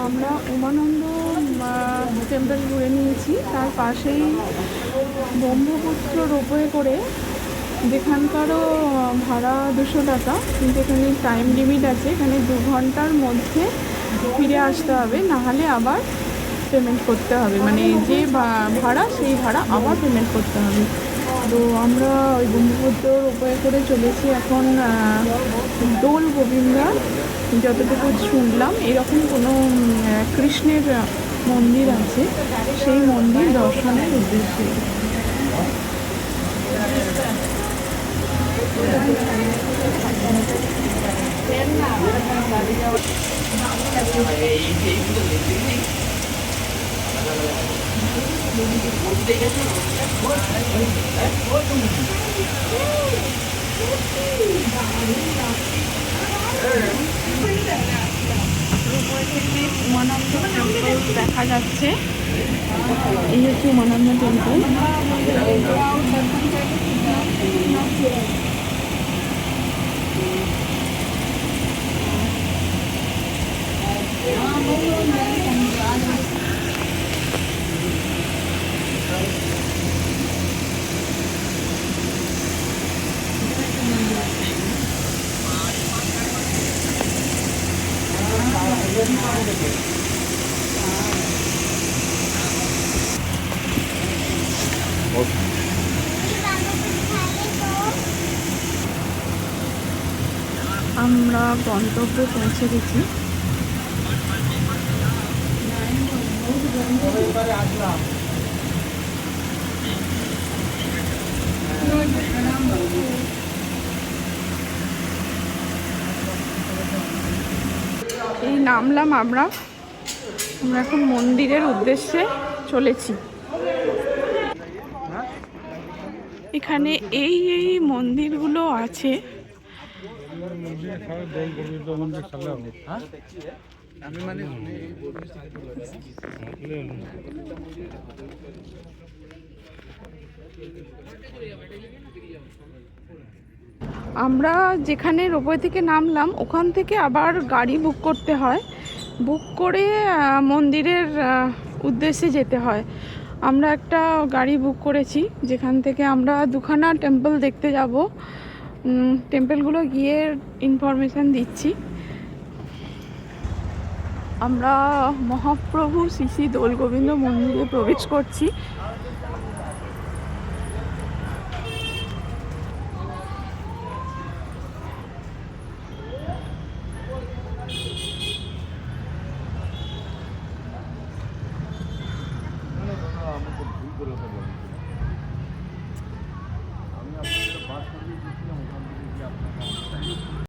আমরা উমানন্দ টেম্পল ঘুরে নিয়েছি, তার পাশেই ব্রহ্মপুত্র রোপওয়ে করে, যেখানকারও ভাড়া 200 টাকা, কিন্তু এখানে টাইম লিমিট আছে, এখানে 2 ঘন্টার মধ্যে ফিরে আসতে হবে, নাহলে আবার পেমেন্ট করতে হবে, মানে যে ভাড়া সেই ভাড়া আবার পেমেন্ট করতে হবে। তো আমরা ওই ব্রহ্মপুত্রর উপায় করে চলেছি এখন দোল গোবিন্দা। যতটুকু শুনলাম এরকম কোনো কৃষ্ণের মন্দির আছে, সেই মন্দির দর্শনের উদ্দেশ্যে। উমানন্দ টেম্পল দেখা যাচ্ছে, এই হচ্ছে উমানন্দ টেম্পল। আমরা গন্তব্যে পৌঁছে গেছি। এই নামলাম আমরা এখন মন্দিরের উদ্দেশ্যে চলেছি। এখানে এই মন্দিরগুলো আছে। আমরা যেখানে রোপওয়ে থেকে নামলাম ওখান থেকে আবার গাড়ি বুক করতে হয়, বুক করে মন্দিরের উদ্দেশ্যে যেতে হয়। আমরা একটা গাড়ি বুক করেছি, যেখান থেকে আমরা দুখানা টেম্পল দেখতে যাব। টেম্পলগুলো গিয়ে ইনফরমেশান দিচ্ছি। আমরা মহাপ্রভু শ্রী শ্রী দোল গোবিন্দ মন্দিরে প্রবেশ করছি।